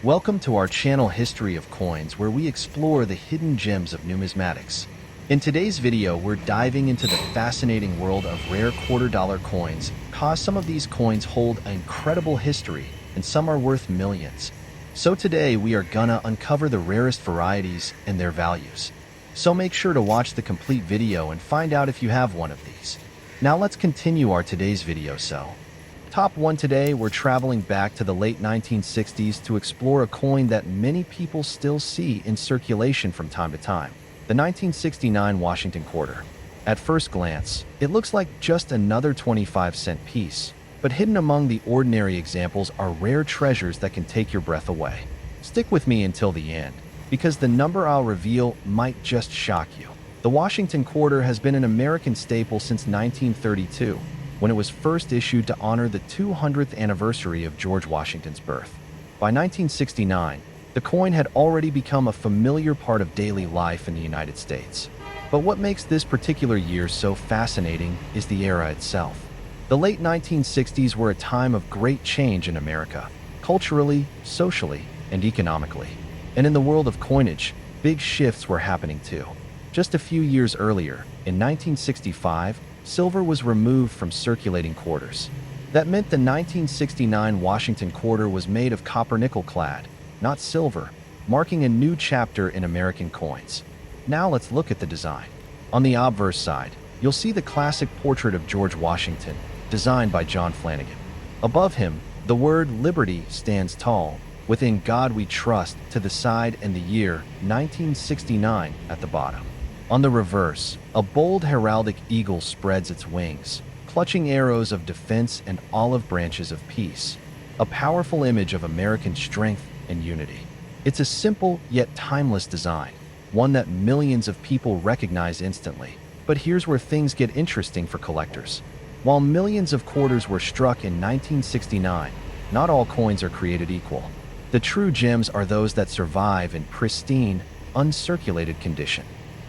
Welcome to our channel History of Coins, where we explore the hidden gems of numismatics. In today's video, we're diving into the fascinating world of rare quarter-dollar coins, because some of these coins hold an incredible history and some are worth millions. So today we are gonna uncover the rarest varieties and their values. So make sure to watch the complete video and find out if you have one of these. Now let's continue our today's video. Top 1 today, we're traveling back to the late 1960s to explore a coin that many people still see in circulation from time to time, the 1969 Washington quarter. At first glance, it looks like just another 25-cent piece, but hidden among the ordinary examples are rare treasures that can take your breath away. Stick with me until the end, because the number I'll reveal might just shock you. The Washington quarter has been an American staple since 1932. When it was first issued to honor the 200th anniversary of George Washington's birth. By 1969, the coin had already become a familiar part of daily life in the United States. But what makes this particular year so fascinating is the era itself. The late 1960s were a time of great change in America, culturally, socially, and economically. And in the world of coinage, big shifts were happening too. Just a few years earlier, in 1965, silver was removed from circulating quarters. That meant the 1969 Washington quarter was made of copper-nickel clad, not silver, marking a new chapter in American coins. Now let's look at the design. On the obverse side, you'll see the classic portrait of George Washington, designed by John Flanagan. Above him, the word Liberty stands tall, with "In God We Trust" to the side and the year 1969 at the bottom. On the reverse, a bold heraldic eagle spreads its wings, clutching arrows of defense and olive branches of peace, a powerful image of American strength and unity. It's a simple yet timeless design, one that millions of people recognize instantly. But here's where things get interesting for collectors. While millions of quarters were struck in 1969, not all coins are created equal. The true gems are those that survive in pristine, uncirculated condition.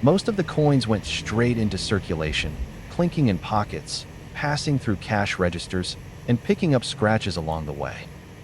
Most of the coins went straight into circulation, clinking in pockets, passing through cash registers, and picking up scratches along the way.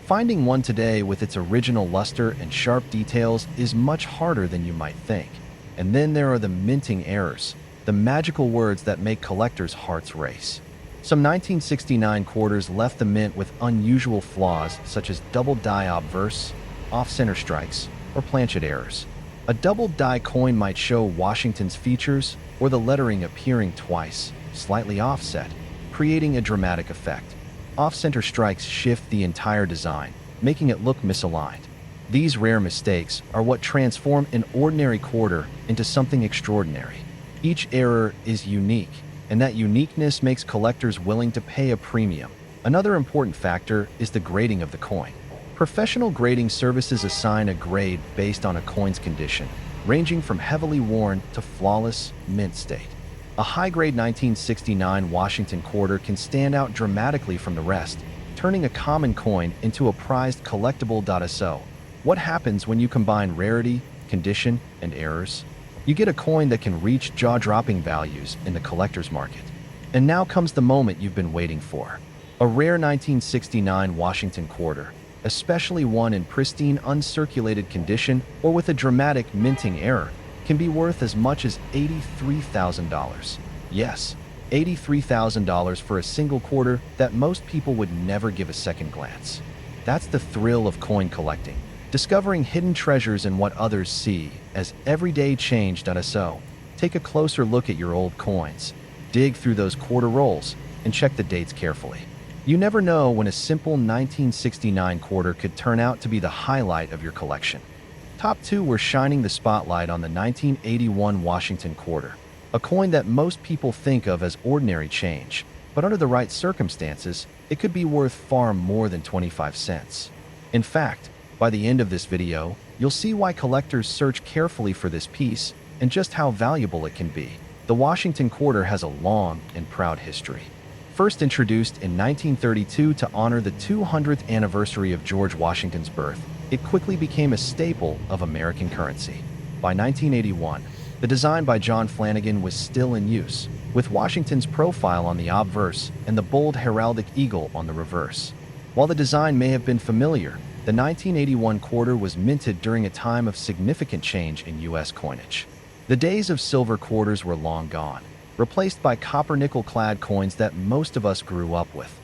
Finding one today with its original luster and sharp details is much harder than you might think. And then there are the minting errors, the magical words that make collectors' hearts race. Some 1969 quarters left the mint with unusual flaws such as double die obverse, off-center strikes, or planchet errors. A double die coin might show Washington's features or the lettering appearing twice, slightly offset, creating a dramatic effect. Off-center strikes shift the entire design, making it look misaligned. These rare mistakes are what transform an ordinary quarter into something extraordinary. Each error is unique, and that uniqueness makes collectors willing to pay a premium. Another important factor is the grading of the coin. Professional grading services assign a grade based on a coin's condition, ranging from heavily worn to flawless mint state. A high-grade 1969 Washington quarter can stand out dramatically from the rest, turning a common coin into a prized collectible. So, what happens when you combine rarity, condition, and errors? You get a coin that can reach jaw-dropping values in the collector's market. And now comes the moment you've been waiting for. A rare 1969 Washington quarter, especially one in pristine uncirculated condition or with a dramatic minting error, can be worth as much as $83,000. Yes, $83,000 for a single quarter that most people would never give a second glance. That's the thrill of coin collecting, discovering hidden treasures in what others see as everyday change. So, take a closer look at your old coins, dig through those quarter rolls, and check the dates carefully. You never know when a simple 1969 quarter could turn out to be the highlight of your collection. Top 2, we're shining the spotlight on the 1981 Washington quarter, a coin that most people think of as ordinary change, but under the right circumstances, it could be worth far more than 25 cents. In fact, by the end of this video, you'll see why collectors search carefully for this piece and just how valuable it can be. The Washington quarter has a long and proud history. First introduced in 1932 to honor the 200th anniversary of George Washington's birth, it quickly became a staple of American currency. By 1981, the design by John Flanagan was still in use, with Washington's profile on the obverse and the bold heraldic eagle on the reverse. While the design may have been familiar, The 1981 quarter was minted during a time of significant change in U.S. coinage. The days of silver quarters were long gone, replaced by copper-nickel-clad coins that most of us grew up with.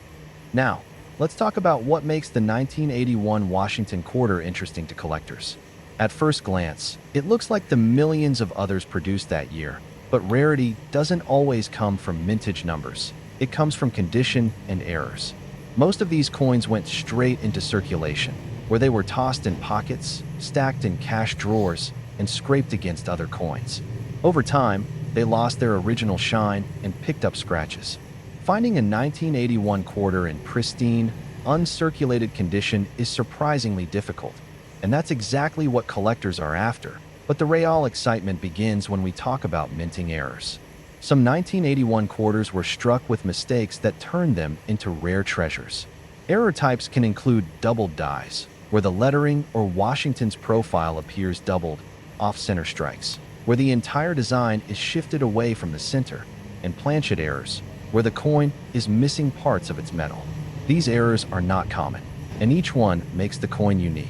Now, let's talk about what makes the 1981 Washington quarter interesting to collectors. At first glance, it looks like the millions of others produced that year, but rarity doesn't always come from mintage numbers. It comes from condition and errors. Most of these coins went straight into circulation, where they were tossed in pockets, stacked in cash drawers, and scraped against other coins. Over time, they lost their original shine and picked up scratches. Finding a 1981 quarter in pristine, uncirculated condition is surprisingly difficult, and that's exactly what collectors are after. But the real excitement begins when we talk about minting errors. Some 1981 quarters were struck with mistakes that turned them into rare treasures. Error types can include doubled dies, where the lettering or Washington's profile appears doubled, off-center strikes, where the entire design is shifted away from the center, and planchet errors, where the coin is missing parts of its metal. These errors are not common, and each one makes the coin unique.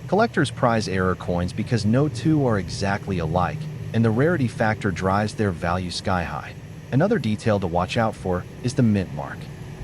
Collectors prize error coins because no two are exactly alike, and the rarity factor drives their value sky high. Another detail to watch out for is the mint mark.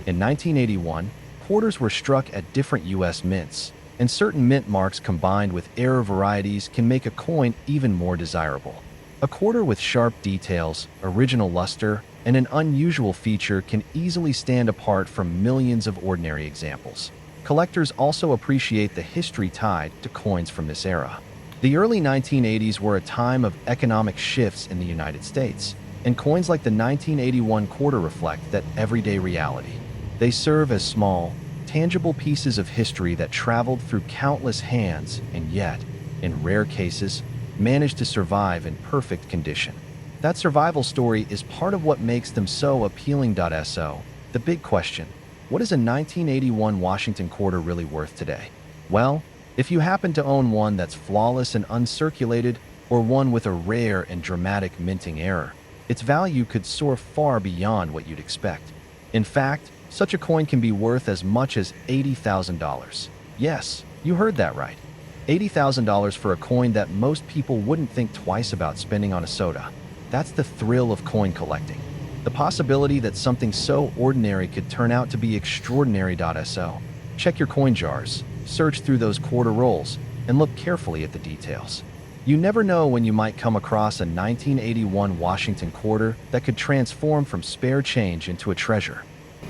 In 1981, quarters were struck at different U.S. mints, and certain mint marks combined with error varieties can make a coin even more desirable. A quarter with sharp details, original luster, and an unusual feature can easily stand apart from millions of ordinary examples. Collectors also appreciate the history tied to coins from this era. The early 1980s were a time of economic shifts in the United States, and coins like the 1981 quarter reflect that everyday reality. They serve as small, tangible pieces of history that traveled through countless hands and yet, in rare cases, managed to survive in perfect condition. That survival story is part of what makes them so appealing. So, the big question: what is a 1981 Washington quarter really worth today? Well, if you happen to own one that's flawless and uncirculated, or one with a rare and dramatic minting error, its value could soar far beyond what you'd expect. In fact, such a coin can be worth as much as $80,000. Yes, you heard that right. $80,000 for a coin that most people wouldn't think twice about spending on a soda. That's the thrill of coin collecting. The possibility that something so ordinary could turn out to be extraordinary. So, check your coin jars, search through those quarter rolls, and look carefully at the details. You never know when you might come across a 1981 Washington quarter that could transform from spare change into a treasure.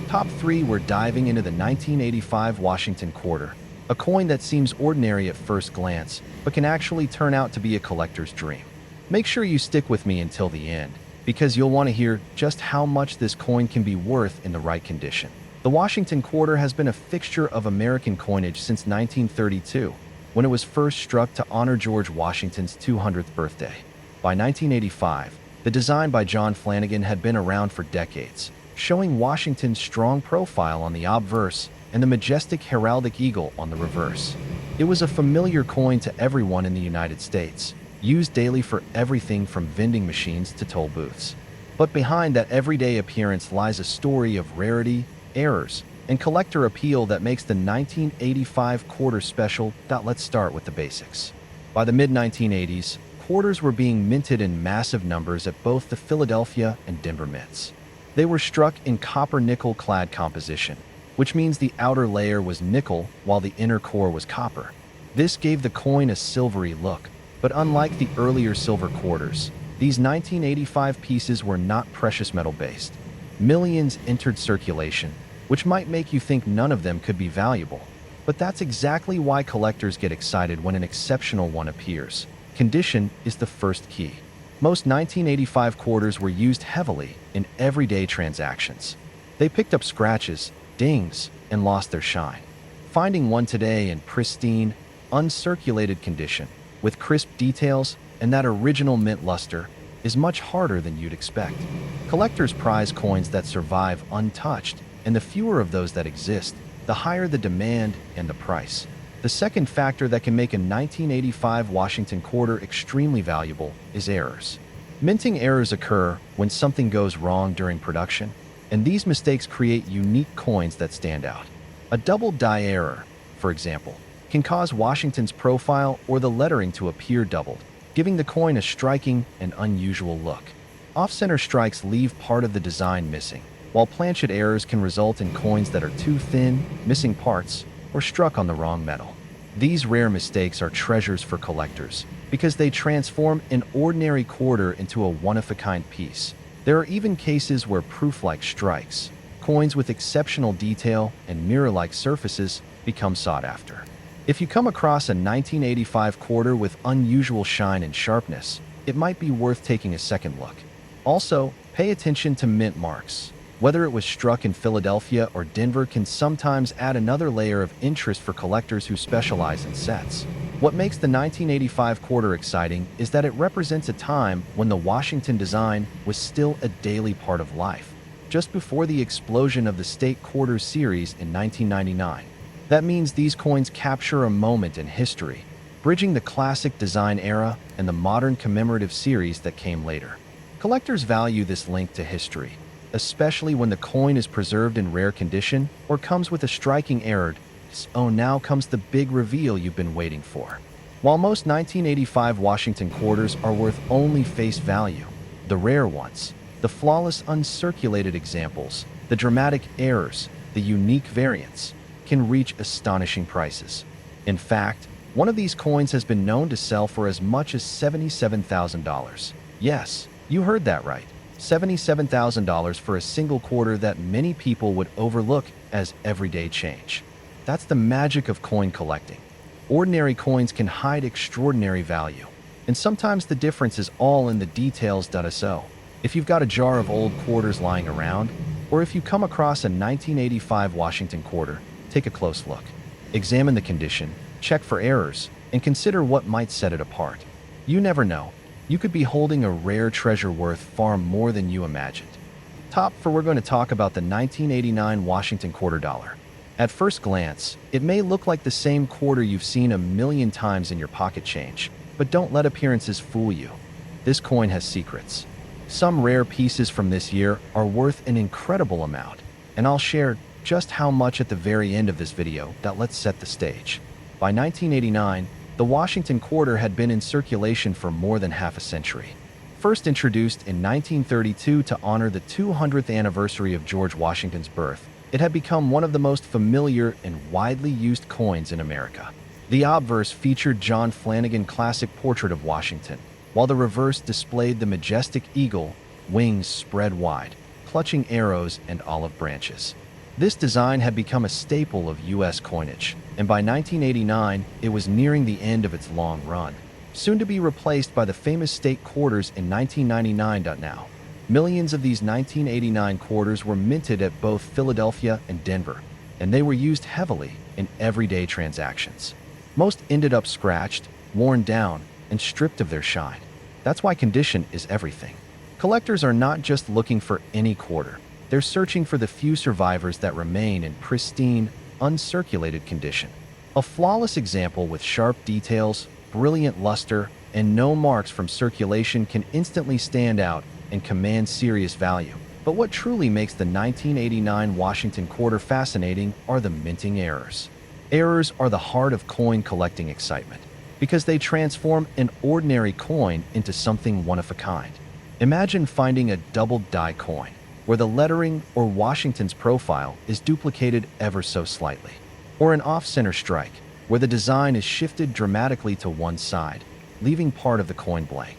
Top 3, we're diving into the 1985 Washington quarter, a coin that seems ordinary at first glance, but can actually turn out to be a collector's dream. Make sure you stick with me until the end, because you'll want to hear just how much this coin can be worth in the right condition. The Washington quarter has been a fixture of American coinage since 1932, when it was first struck to honor George Washington's 200th birthday. By 1985, the design by John Flanagan had been around for decades, showing Washington's strong profile on the obverse and the majestic heraldic eagle on the reverse. It was a familiar coin to everyone in the United States, used daily for everything from vending machines to toll booths. But behind that everyday appearance lies a story of rarity, errors, and collector appeal that makes the 1985 quarter special. Let's start with the basics. By the mid-1980s, quarters were being minted in massive numbers at both the Philadelphia and Denver mints. They were struck in copper-nickel clad composition, which means the outer layer was nickel while the inner core was copper. This gave the coin a silvery look, but unlike the earlier silver quarters, these 1985 pieces were not precious metal based. Millions entered circulation, which might make you think none of them could be valuable. But that's exactly why collectors get excited when an exceptional one appears. Condition is the first key. Most 1985 quarters were used heavily in everyday transactions. They picked up scratches, dings, and lost their shine. Finding one today in pristine, uncirculated condition, with crisp details and that original mint luster, is much harder than you'd expect. Collectors prize coins that survive untouched, and the fewer of those that exist, the higher the demand and the price. The second factor that can make a 1985 Washington quarter extremely valuable is errors. Minting errors occur when something goes wrong during production, and these mistakes create unique coins that stand out. A double die error, for example, can cause Washington's profile or the lettering to appear doubled, giving the coin a striking and unusual look. Off-center strikes leave part of the design missing, while planchet errors can result in coins that are too thin, missing parts, or struck on the wrong metal. These rare mistakes are treasures for collectors because they transform an ordinary quarter into a one-of-a-kind piece. There are even cases where proof-like strikes, coins with exceptional detail and mirror-like surfaces, become sought after. If you come across a 1985 quarter with unusual shine and sharpness, it might be worth taking a second look. Also, pay attention to mint marks. Whether it was struck in Philadelphia or Denver can sometimes add another layer of interest for collectors who specialize in sets. What makes the 1985 quarter exciting is that it represents a time when the Washington design was still a daily part of life, just before the explosion of the state quarters series in 1999. That means these coins capture a moment in history, bridging the classic design era and the modern commemorative series that came later. Collectors value this link to history, especially when the coin is preserved in rare condition or comes with a striking error. So now comes the big reveal you've been waiting for. While most 1985 Washington quarters are worth only face value, the rare ones, the flawless uncirculated examples, the dramatic errors, the unique variants, can reach astonishing prices. In fact, one of these coins has been known to sell for as much as $77,000. Yes, you heard that right. $77,000 for a single quarter that many people would overlook as everyday change. That's the magic of coin collecting. Ordinary coins can hide extraordinary value, and sometimes the difference is all in the details. So, if you've got a jar of old quarters lying around, or if you come across a 1985 Washington quarter, take a close look. Examine the condition, check for errors, and consider what might set it apart. You never know. You could be holding a rare treasure worth far more than you imagined. We're going to talk about the 1989 Washington quarter dollar. At first glance, it may look like the same quarter you've seen a million times in your pocket change, but don't let appearances fool you. This coin has secrets. Some rare pieces from this year are worth an incredible amount, and I'll share just how much at the very end of this video. Let's set the stage. By 1989, the Washington quarter had been in circulation for more than half a century. First introduced in 1932 to honor the 200th anniversary of George Washington's birth, it had become one of the most familiar and widely used coins in America. The obverse featured John Flanagan's classic portrait of Washington, while the reverse displayed the majestic eagle, wings spread wide, clutching arrows and olive branches. This design had become a staple of U.S. coinage, and by 1989, it was nearing the end of its long run, soon to be replaced by the famous state quarters in 1999. Now, millions of these 1989 quarters were minted at both Philadelphia and Denver, and they were used heavily in everyday transactions. Most ended up scratched, worn down, and stripped of their shine. That's why condition is everything. Collectors are not just looking for any quarter. They're searching for the few survivors that remain in pristine, uncirculated condition. A flawless example with sharp details, brilliant luster, and no marks from circulation can instantly stand out and command serious value. But what truly makes the 1989 Washington quarter fascinating are the minting errors. Errors are the heart of coin collecting excitement, because they transform an ordinary coin into something one of a kind. Imagine finding a doubled die coin, where the lettering or Washington's profile is duplicated ever so slightly, or an off-center strike, where the design is shifted dramatically to one side, leaving part of the coin blank.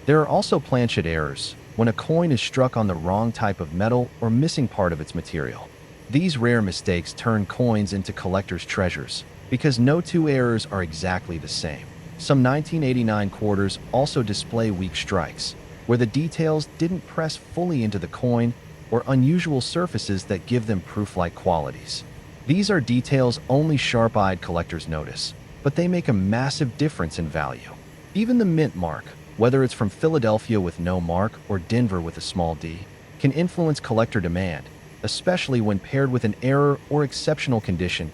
There are also planchet errors, when a coin is struck on the wrong type of metal or missing part of its material. These rare mistakes turn coins into collector's treasures, because no two errors are exactly the same. Some 1989 quarters also display weak strikes, where the details didn't press fully into the coin, or unusual surfaces that give them proof-like qualities. These are details only sharp-eyed collectors notice, but they make a massive difference in value. Even the mint mark, whether it's from Philadelphia with no mark or Denver with a small d, can influence collector demand, especially when paired with an error or exceptional condition.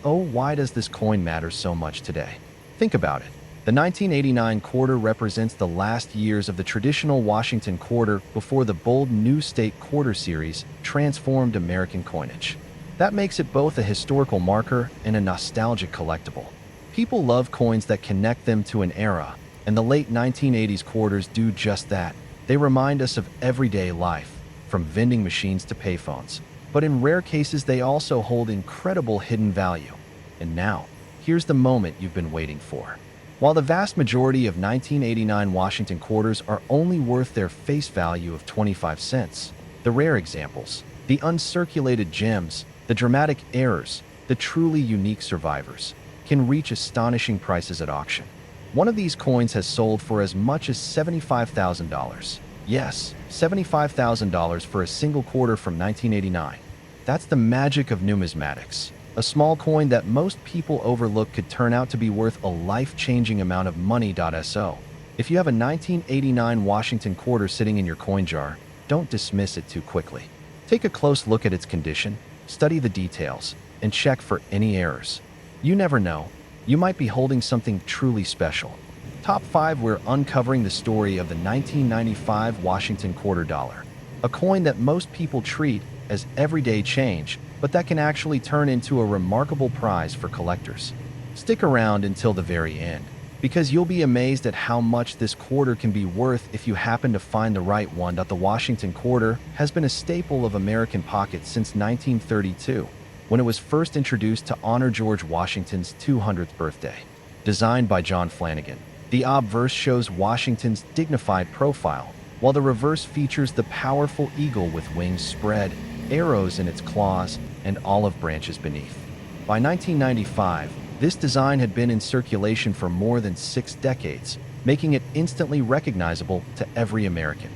Why does this coin matter so much today? Think about it. The 1989 quarter represents the last years of the traditional Washington quarter before the bold new state quarter series transformed American coinage. That makes it both a historical marker and a nostalgic collectible. People love coins that connect them to an era, and the late 1980s quarters do just that. They remind us of everyday life, from vending machines to payphones. But in rare cases, they also hold incredible hidden value. And now, here's the moment you've been waiting for. While the vast majority of 1989 Washington quarters are only worth their face value of 25 cents, the rare examples, the uncirculated gems, the dramatic errors, the truly unique survivors, can reach astonishing prices at auction. One of these coins has sold for as much as $75,000. Yes, $75,000 for a single quarter from 1989. That's the magic of numismatics. A small coin that most people overlook could turn out to be worth a life-changing amount of money. So, if you have a 1989 Washington quarter sitting in your coin jar, don't dismiss it too quickly. Take a close look at its condition, study the details, and check for any errors. You never know, you might be holding something truly special. Top 5, we're uncovering the story of the 1995 Washington quarter dollar, a coin that most people treat as everyday change, but that can actually turn into a remarkable prize for collectors. Stick around until the very end, because you'll be amazed at how much this quarter can be worth if you happen to find the right one. The Washington quarter has been a staple of American pockets since 1932, when it was first introduced to honor George Washington's 200th birthday. Designed by John Flanagan, the obverse shows Washington's dignified profile, while the reverse features the powerful eagle with wings spread, arrows in its claws, and olive branches beneath. By 1995, this design had been in circulation for more than 6 decades, making it instantly recognizable to every American.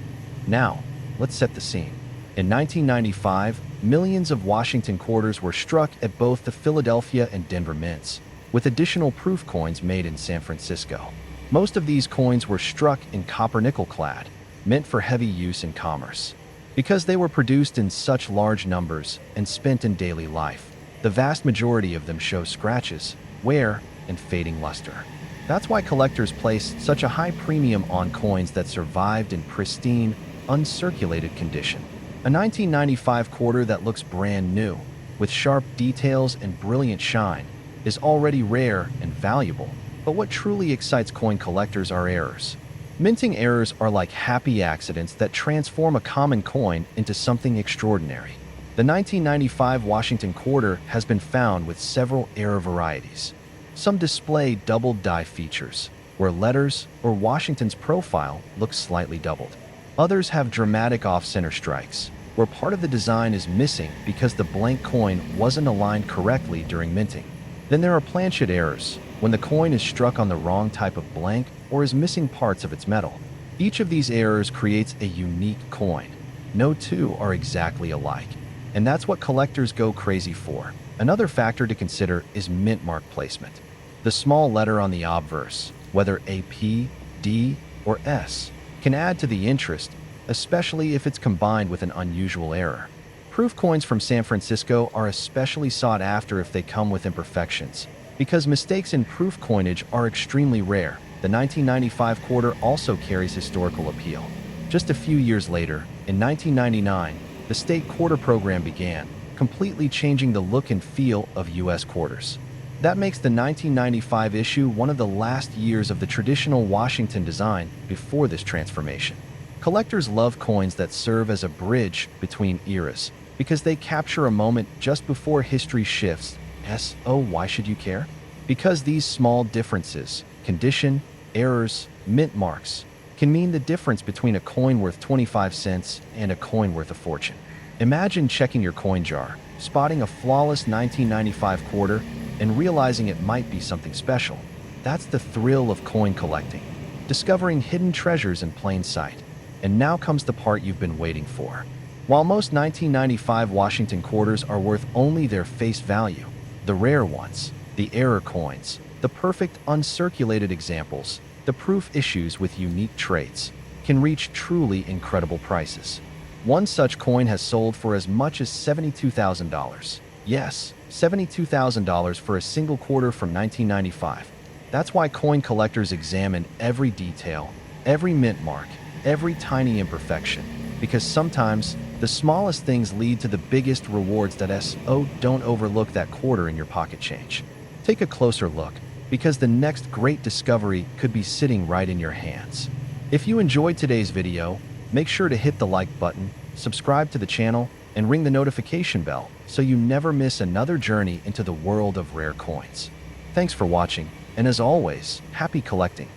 Now, let's set the scene. In 1995, millions of Washington quarters were struck at both the Philadelphia and Denver mints, with additional proof coins made in San Francisco. Most of these coins were struck in copper-nickel clad, meant for heavy use in commerce. Because they were produced in such large numbers and spent in daily life, the vast majority of them show scratches, wear, and fading luster. That's why collectors place such a high premium on coins that survived in pristine, uncirculated condition. A 1995 quarter that looks brand new, with sharp details and brilliant shine, is already rare and valuable. But what truly excites coin collectors are errors. Minting errors are like happy accidents that transform a common coin into something extraordinary. The 1995 Washington quarter has been found with several error varieties. Some display doubled die features, where letters or Washington's profile looks slightly doubled. Others have dramatic off-center strikes, where part of the design is missing because the blank coin wasn't aligned correctly during minting. Then there are planchet errors, when the coin is struck on the wrong type of blank or is missing parts of its metal. Each of these errors creates a unique coin. No two are exactly alike, and that's what collectors go crazy for. Another factor to consider is mint mark placement. The small letter on the obverse, whether a P, D, or S, can add to the interest, especially if it's combined with an unusual error. Proof coins from San Francisco are especially sought after if they come with imperfections, because mistakes in proof coinage are extremely rare. The 1995 quarter also carries historical appeal. Just a few years later, in 1999, the state quarter program began, completely changing the look and feel of U.S. quarters. That makes the 1995 issue one of the last years of the traditional Washington design before this transformation. Collectors love coins that serve as a bridge between eras, because they capture a moment just before history shifts. So why should you care? Because these small differences, condition, errors, mint marks, can mean the difference between a coin worth 25 cents and a coin worth a fortune. Imagine checking your coin jar, spotting a flawless 1995 quarter, and realizing it might be something special. That's the thrill of coin collecting, discovering hidden treasures in plain sight. And now comes the part you've been waiting for. While most 1995 Washington quarters are worth only their face value, the rare ones, the error coins, the perfect uncirculated examples, the proof issues with unique traits, can reach truly incredible prices. One such coin has sold for as much as $72,000. Yes, $72,000 for a single quarter from 1995. That's why coin collectors examine every detail, every mint mark, every tiny imperfection. because sometimes the smallest things lead to the biggest rewards. Don't overlook that quarter in your pocket change. Take a closer look, because the next great discovery could be sitting right in your hands. If you enjoyed today's video, make sure to hit the like button, subscribe to the channel, and ring the notification bell so you never miss another journey into the world of rare coins. Thanks for watching, and as always, happy collecting.